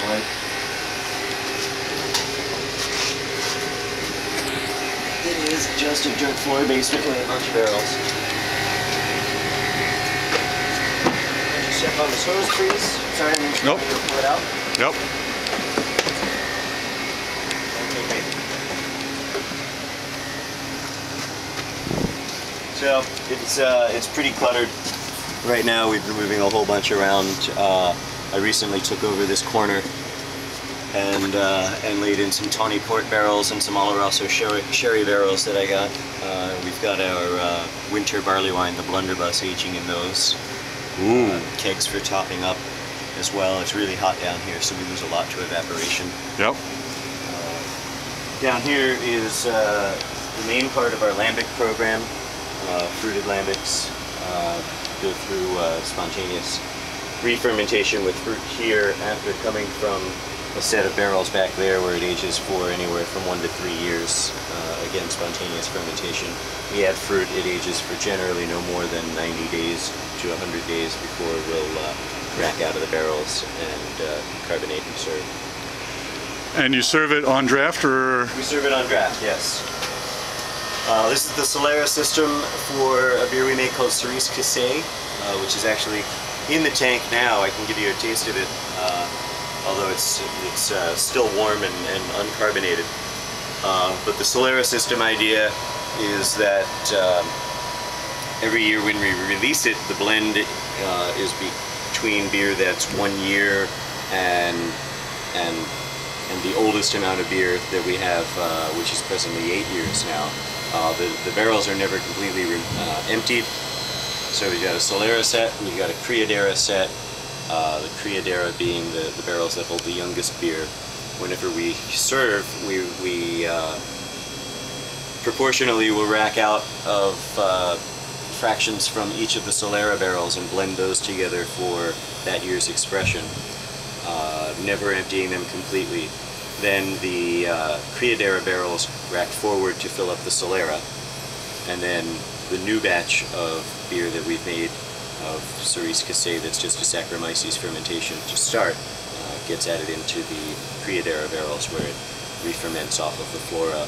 floyd. It is just a jerk floyd, basically, a bunch of barrels. Just step on this hose, please. Sorry, make sure nope. you pull it out. Yep. Okay, great. So it's pretty cluttered right now. We've been moving a whole bunch around. I recently took over this corner and laid in some tawny port barrels and some Oloroso sherry barrels that I got. We've got our winter barley wine, the blunderbuss, aging in those. Kegs for topping up as well. It's really hot down here, so we lose a lot to evaporation. Yep. Down here is the main part of our lambic program. Fruited lambics go through spontaneous re-fermentation with fruit here after coming from a set of barrels back there where it ages for anywhere from 1 to 3 years. Again, spontaneous fermentation. We add fruit, it ages for generally no more than 90 days to 100 days before we'll rack out of the barrels and carbonate and serve. And you serve it on draft, or? We serve it on draft, yes. This is the Solera system for a beer we make called Cerise Cassé, which is actually in the tank now. I can give you a taste of it, although it's still warm and uncarbonated. But the Solera system idea is that every year when we release it, the blend is between beer that's 1 year and the oldest amount of beer that we have, which is presently 8 years now. The barrels are never completely emptied. So we've got a Solera set, and we've got a Criadera set. The Criadera being the barrels that hold the youngest beer. Whenever we serve, we proportionally will rack out of fractions from each of the Solera barrels and blend those together for that year's expression, never emptying them completely. Then the Criadera barrels rack forward to fill up the Solera, and then the new batch of beer that we've made of Cerise Cassé, that's just a Saccharomyces fermentation to start, gets added into the Criadera barrels where it re-ferments off of the flora.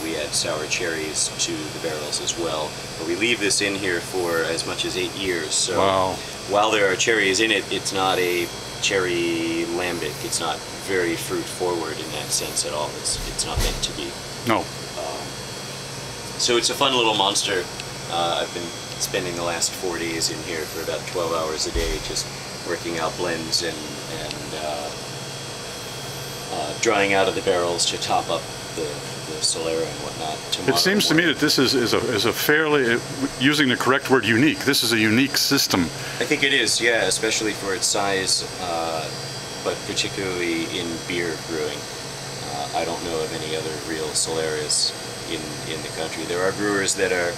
We add sour cherries to the barrels as well, but we leave this in here for as much as 8 years. So wow. While there are cherries in it, it's not a cherry lambic. It's not very fruit forward in that sense at all. It's not meant to be. No. So it's a fun little monster. I've been spending the last 4 days in here for about 12 hours a day just working out blends and drying out of the barrels to top up the Solera and whatnot. It seems to me that this is a fairly, using the correct word, unique. This is a unique system. I think it is, yeah, especially for its size, but particularly in beer brewing. I don't know of any other real Soleras in the country. There are brewers that are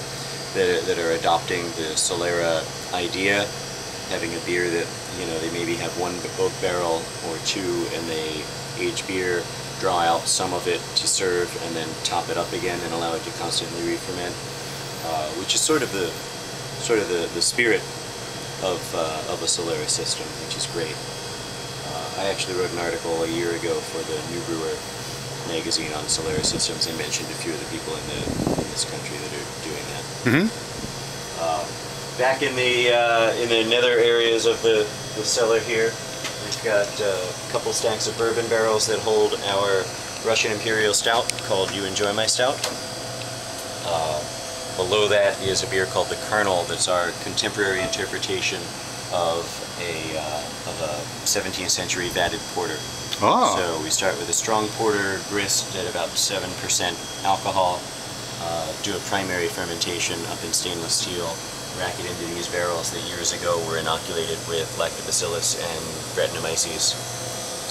adopting the Solera idea, having a beer that, you know, they maybe have one oak barrel or two, and they age beer, draw out some of it to serve, and then top it up again and allow it to constantly re-ferment, which is sort of the spirit of a Solera system, which is great. I actually wrote an article a year ago for the New Brewer magazine on Solera systems and mentioned a few of the people in this country that are doing that. Mm-hmm. Back in the nether areas of the cellar here, we've got a couple stacks of bourbon barrels that hold our Russian Imperial Stout called You Enjoy My Stout. Below that is a beer called the Colonel that's our contemporary interpretation of a 17th century vatted porter. Oh. So we start with a strong porter grist at about 7% alcohol, do a primary fermentation up in stainless steel, rack it into these barrels that years ago were inoculated with lactobacillus and Brettanomyces.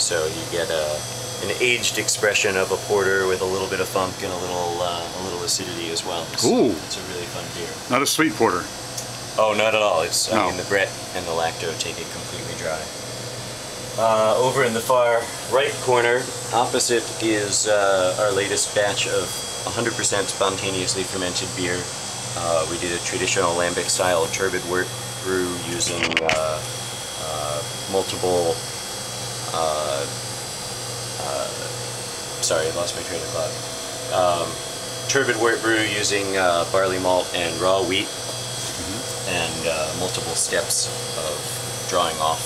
So you get an aged expression of a porter with a little bit of funk and a little acidity as well. So ooh. It's a really fun beer. Not a sweet porter. Oh, not at all. It's no. I mean, the Brett and the lacto take it completely dry. Over in the far right corner, opposite, is our latest batch of 100% spontaneously fermented beer. We did a traditional lambic style turbid wort brew using multiple sorry, I lost my train of thought. Turbid wort brew using barley malt and raw wheat, and multiple steps of drawing off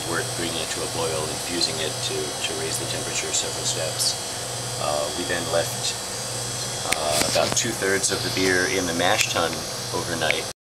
wort, bringing it to a boil, infusing it to raise the temperature several steps. We then left about 2/3 of the beer in the mash tun overnight,